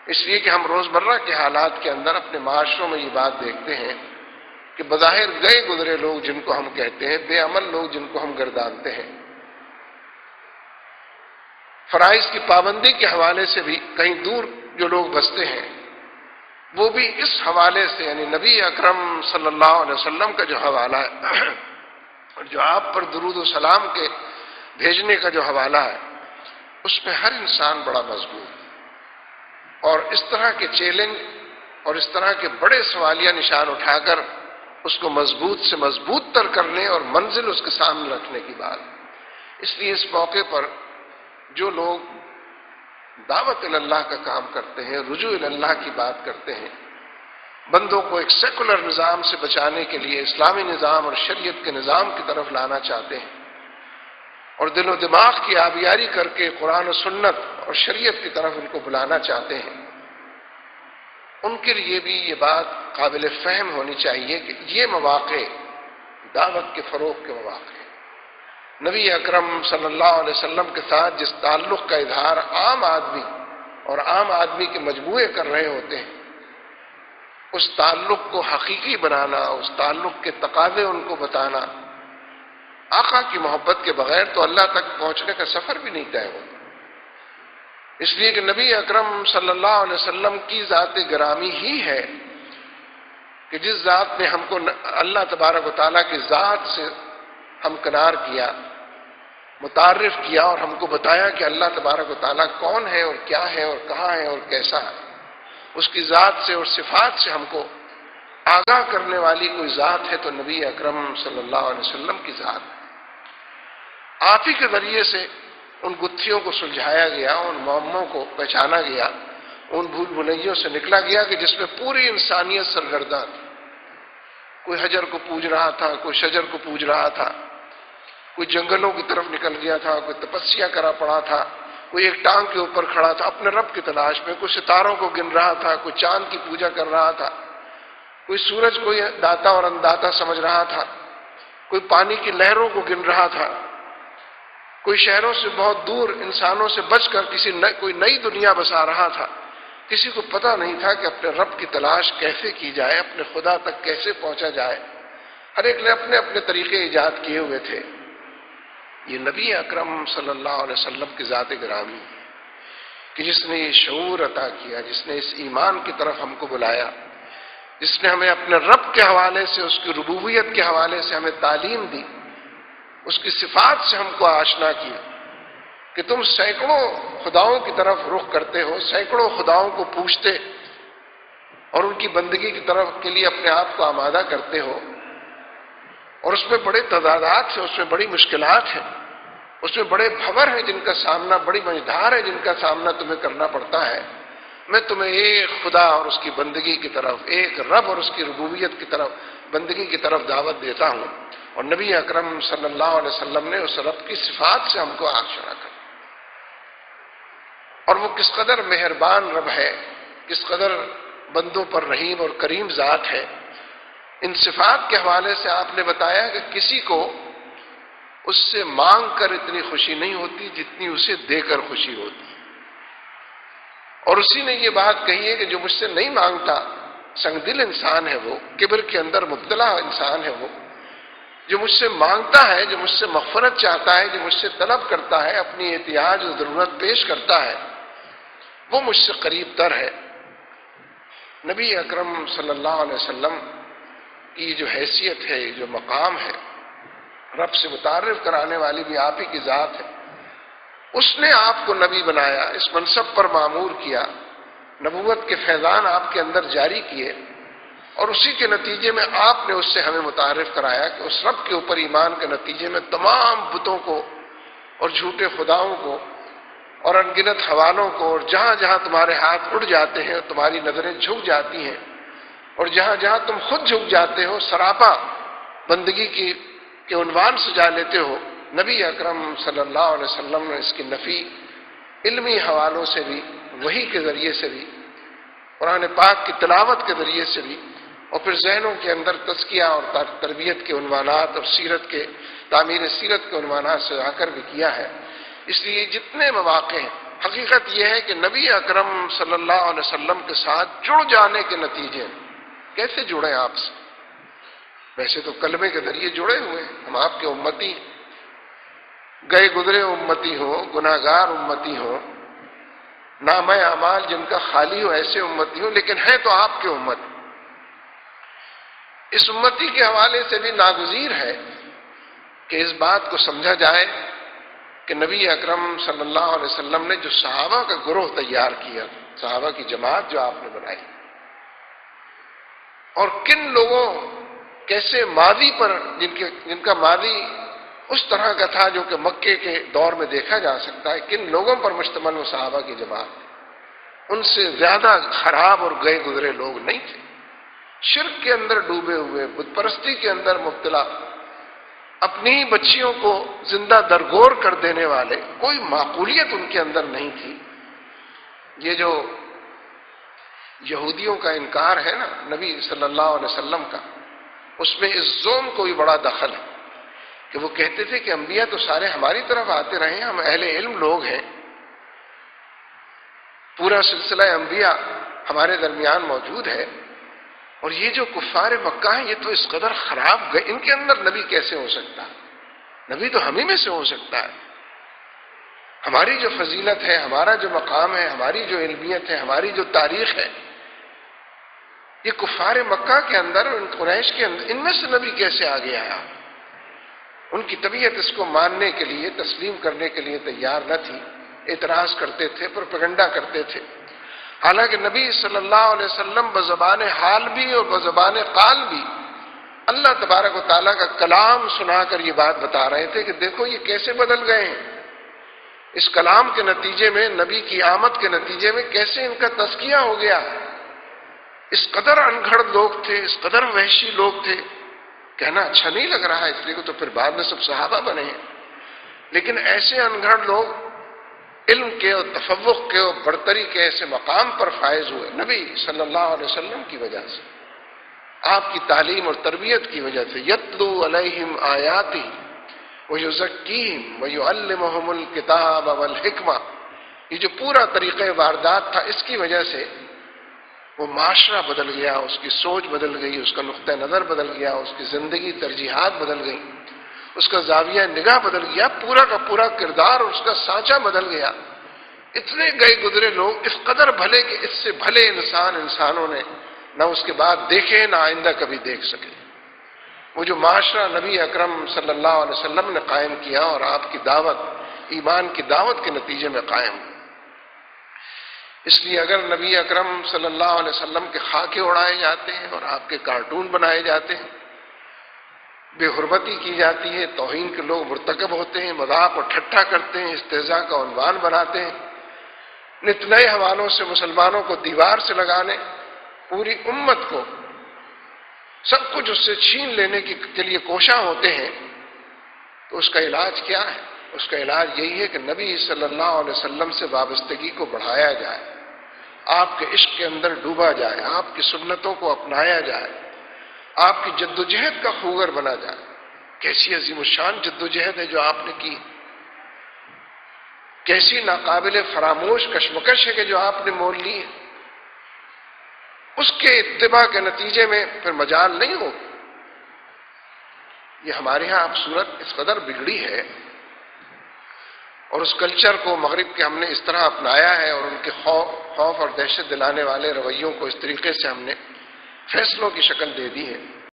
اس لیے کہ ہم روزمرہ کے حالات کے اندر اپنے معاشروں میں یہ بات دیکھتے ہیں کہ بظاہر گئے گزرے لوگ جن کو ہم کہتے ہیں، بے عمل لوگ جن کو ہم گردانتے ہیں، فرائض کی پابندی کے حوالے سے بھی کہیں دور جو لوگ بستے ہیں، وہ بھی اس حوالے سے، یعنی نبی اکرم صلی اللہ علیہ وسلم کا جو حوالہ ہے اور جو آپ پر درود و سلام کے بھیجنے کا جو حوالہ ہے، اس میں ہر انسان بڑا مضبوط، اور اس طرح کے چیلنج اور اس طرح کے بڑے سوالیہ نشان اٹھا کر اس کو مضبوط سے مضبوط تر کرنے اور منزل اس کے سامنے رکھنے کی بات۔ اس لیے اس موقع پر جو لوگ دعوت اللہ کا کام کرتے ہیں، رجوع اللہ کی بات کرتے ہیں، بندوں کو ایک سیکولر نظام سے بچانے کے لیے اسلامی نظام اور شریعت کے نظام کی طرف لانا چاہتے ہیں، اور دل و دماغ کی آبیاری کر کے قرآن و سنت اور شریعت کی طرف ان کو بلانا چاہتے ہیں، ان کے لیے بھی یہ بات قابل فہم ہونی چاہیے کہ یہ مواقع دعوت کے فروغ کے مواقع ہیں۔ نبی اکرم صلی اللہ علیہ وسلم کے ساتھ جس تعلق کا اظہار عام آدمی اور عام آدمی کے مجموعے کر رہے ہوتے ہیں، اس تعلق کو حقیقی بنانا، اس تعلق کے تقاضے ان کو بتانا، آقا کی محبت کے بغیر تو اللہ تک پہنچنے کا سفر بھی نہیں طے ہوتا۔ اس لیے کہ نبی اکرم صلی اللہ علیہ وسلم کی ذات گرامی ہی ہے کہ جس ذات نے ہم کو اللہ تبارک و تعالیٰ کی ذات سے ہمکنار کیا، متعارف کیا اور ہم کو بتایا کہ اللہ تبارک و تعالیٰ کون ہے اور کیا ہے اور کہاں ہے اور کیسا ہے، اس کی ذات سے اور صفات سے ہم کو آگاہ کرنے والی کوئی ذات ہے تو نبی اکرم صلی اللہ علیہ وسلم کی ذات۔ آپ ہی کے ذریعے سے ان گتھیوں کو سلجھایا گیا، ان معموں کو پہچانا گیا، ان بھول بھلیوں سے نکلا گیا کہ جس میں پوری انسانیت سرگرداں تھی۔ کوئی حجر کو پوج رہا تھا، کوئی شجر کو پوج رہا تھا، کوئی جنگلوں کی طرف نکل گیا تھا، کوئی تپسیا کرا پڑا تھا، کوئی ایک ٹانگ کے اوپر کھڑا تھا اپنے رب کی تلاش میں، کوئی ستاروں کو گن رہا تھا، کوئی چاند کی پوجا کر رہا تھا، کوئی سورج کو داتا اور انداتا سمجھ رہا تھا، کوئی پانی کی لہروں کو گن رہا تھا، کوئی شہروں سے بہت دور انسانوں سے بچ کر کوئی نئی دنیا بسا رہا تھا۔ کسی کو پتہ نہیں تھا کہ اپنے رب کی تلاش کیسے کی جائے، اپنے خدا تک کیسے پہنچا جائے، ہر ایک نے اپنے اپنے طریقے ایجاد کیے ہوئے تھے۔ یہ نبی اکرم صلی اللہ علیہ وسلم کی ذات گرامی کہ جس نے یہ شعور عطا کیا، جس نے اس ایمان کی طرف ہم کو بلایا، جس نے ہمیں اپنے رب کے حوالے سے، اس کی ربوبیت کے حوالے سے ہمیں تعلیم دی، اس کی صفات سے ہم کو آشنا کیا کہ تم سینکڑوں خداؤں کی طرف رخ کرتے ہو، سینکڑوں خداؤں کو پوجتے اور ان کی بندگی کی طرف کے لیے اپنے آپ کو آمادہ کرتے ہو، اور اس میں بڑے تضادات ہیں، اس میں بڑی مشکلات ہیں، اس میں بڑے بھور ہیں جن کا سامنا، بڑی مجدار ہے جن کا سامنا تمہیں کرنا پڑتا ہے۔ میں تمہیں ایک خدا اور اس کی بندگی کی طرف، ایک رب اور اس کی ربوبیت کی طرف، بندگی کی طرف دعوت دیتا ہوں، اور نبی اکرم صلی اللہ علیہ وسلم نے اس رب کی صفات سے ہم کو آشنا کر، اور وہ کس قدر مہربان رب ہے، کس قدر بندوں پر رحیم اور کریم ذات ہے۔ ان صفات کے حوالے سے آپ نے بتایا کہ کسی کو اس سے مانگ کر اتنی خوشی نہیں ہوتی جتنی اسے دے کر خوشی ہوتی، اور اسی نے یہ بات کہی ہے کہ جو مجھ سے نہیں مانگتا سنگ دل انسان ہے، وہ کبر کے اندر مبتلا انسان ہے، وہ جو مجھ سے مانگتا ہے، جو مجھ سے مغفرت چاہتا ہے، جو مجھ سے طلب کرتا ہے، اپنی احتیاج و ضرورت پیش کرتا ہے، وہ مجھ سے قریب تر ہے۔ نبی اکرم صلی اللہ علیہ وسلم کی جو حیثیت ہے، جو مقام ہے، رب سے متعارف کرانے والی بھی آپ ہی کی ذات ہے، اس نے آپ کو نبی بنایا، اس منصب پر معمور کیا، نبوت کے فیضان آپ کے اندر جاری کیے، اور اسی کے نتیجے میں آپ نے اس سے ہمیں متعارف کرایا کہ اس رب کے اوپر ایمان کے نتیجے میں تمام بتوں کو اور جھوٹے خداؤں کو اور ان گنت حوالوں کو، اور جہاں جہاں تمہارے ہاتھ اڑ جاتے ہیں، تمہاری نظریں جھک جاتی ہیں، اور جہاں جہاں تم خود جھک جاتے ہو، سراپا بندگی کے عنوان سے جا لیتے ہو، نبی اکرم صلی اللہ علیہ وسلم نے اس کی نفی علمی حوالوں سے بھی، وحی کے ذریعے سے بھی، قرآن پاک کی تلاوت کے ذریعے سے بھی، اور پھر ذہنوں کے اندر تزکیہ اور تربیت کے عنوانات اور سیرت کے تعمیر سیرت کے عنوانات سے آ کر بھی کیا ہے۔ اس لیے جتنے مواقع ہیں حقیقت یہ ہے کہ نبی اکرم صلی اللہ علیہ وسلم کے ساتھ جڑ جانے کے نتیجے کیسے جڑے آپ سے؟ ویسے تو کلمے کے ذریعے جڑے ہوئے ہیں، ہم آپ کے امتی، گئے گزرے امتی ہوں، گناہگار امتی ہوں، نامہ اعمال جن کا خالی ہو ایسے امتی ہوں، لیکن ہے تو آپ کے امت۔ اس امتی کے حوالے سے بھی ناگزیر ہے کہ اس بات کو سمجھا جائے کہ نبی اکرم صلی اللہ علیہ وسلم نے جو صحابہ کا گروہ تیار کیا، صحابہ کی جماعت جو آپ نے بنائی، اور کن لوگوں کیسے ماضی پر جن کا ماضی اس طرح کا تھا جو کہ مکے کے دور میں دیکھا جا سکتا ہے، کن لوگوں پر مشتمل وہ صحابہ کی جماعت، ان سے زیادہ خراب اور گئے گزرے لوگ نہیں تھے، شرک کے اندر ڈوبے ہوئے، بت پرستی کے اندر مبتلا، اپنی بچیوں کو زندہ درگور کر دینے والے، کوئی معقولیت ان کے اندر نہیں تھی۔ یہ جو یہودیوں کا انکار ہے نا نبی صلی اللہ علیہ وسلم کا، اس میں اس زوم کو بھی بڑا دخل ہے کہ وہ کہتے تھے کہ انبیاء تو سارے ہماری طرف آتے رہے ہیں، ہم اہل علم لوگ ہیں، پورا سلسلہ انبیاء ہمارے درمیان موجود ہے، اور یہ جو کفار مکہ ہیں یہ تو اس قدر خراب گئے، ان کے اندر نبی کیسے ہو سکتا ہے؟ نبی تو ہم ہی میں سے ہو سکتا ہے۔ ہماری جو فضیلت ہے، ہمارا جو مقام ہے، ہماری جو علمیت ہے، ہماری جو تاریخ ہے، یہ کفار مکہ کے اندر، ان قریش کے اندر، ان میں سے نبی کیسے آگے آیا؟ ان کی طبیعت اس کو ماننے کے لیے، تسلیم کرنے کے لیے تیار نہ تھی، اعتراض کرتے تھے، پروپیگنڈا کرتے تھے۔ حالانکہ نبی صلی اللہ علیہ وسلم بزبان حال بھی اور بزبان قال بھی اللہ تبارک و تعالیٰ کا کلام سنا کر یہ بات بتا رہے تھے کہ دیکھو یہ کیسے بدل گئے ہیں، اس کلام کے نتیجے میں، نبی کی آمد کے نتیجے میں کیسے ان کا تزکیہ ہو گیا۔ اس قدر انگھڑ لوگ تھے، اس قدر وحشی لوگ تھے، کہنا اچھا نہیں لگ رہا ہے، اس لیے تو پھر بعد میں سب صحابہ بنے ہیں، لیکن ایسے انگھڑ لوگ علم کے اور تفوق کے اور برتری کے ایسے مقام پر فائز ہوئے نبی صلی اللہ علیہ وسلم کی وجہ سے، آپ کی تعلیم اور تربیت کی وجہ سے۔ یتلو علیہم آیاتی ویزکیہم ویعلمہم الکتاب والحکمہ، یہ جو پورا طریقہ واردات تھا، اس کی وجہ سے وہ معاشرہ بدل گیا، اس کی سوچ بدل گئی، اس کا نقطہ نظر بدل گیا، اس کی زندگی ترجیحات بدل گئی، اس کا زاویہ نگاہ بدل گیا، پورا کا پورا کردار اور اس کا سانچہ بدل گیا۔ اتنے گئے گزرے لوگ، اس قدر بھلے کہ اس سے بھلے انسانوں نے نہ اس کے بعد دیکھے، نہ آئندہ کبھی دیکھ سکے۔ وہ جو معاشرہ نبی اکرم صلی اللہ علیہ وسلم نے قائم کیا اور آپ کی دعوت، ایمان کی دعوت کے نتیجے میں قائم ہوا۔ اس لیے اگر نبی اکرم صلی اللہ علیہ وسلم کے خاکے اڑائے جاتے ہیں اور آپ کے کارٹون بنائے جاتے ہیں، بے حرمتی کی جاتی ہے، توہین کے لوگ مرتکب ہوتے ہیں، مذاق اور ٹھٹھا کرتے ہیں، استہزاء کا عنوان بناتے ہیں، نت نئے حوالوں سے مسلمانوں کو دیوار سے لگانے، پوری امت کو سب کچھ اس سے چھین لینے کے لیے کوشاں ہوتے ہیں، تو اس کا علاج کیا ہے؟ اس کا علاج یہی ہے کہ نبی صلی اللہ علیہ وسلم سے وابستگی کو بڑھایا جائے، آپ کے عشق کے اندر ڈوبا جائے، آپ کی سنتوں کو اپنایا جائے، آپ کی جدوجہد کا خوگر بنا جائے۔ کیسی عظیم الشان جدوجہد ہے جو آپ نے کی، کیسی ناقابل فراموش کشمکش ہے کہ جو آپ نے مول لی ہے، اس کے اتباع کے نتیجے میں پھر مجال نہیں ہو۔ یہ ہمارے ہاں اب صورت اس قدر بگڑی ہے، اور اس کلچر کو مغرب کے ہم نے اس طرح اپنایا ہے، اور ان کے خوف اور دہشت دلانے والے رویوں کو اس طریقے سے ہم نے فیصلوں کی شکل دے دی ہے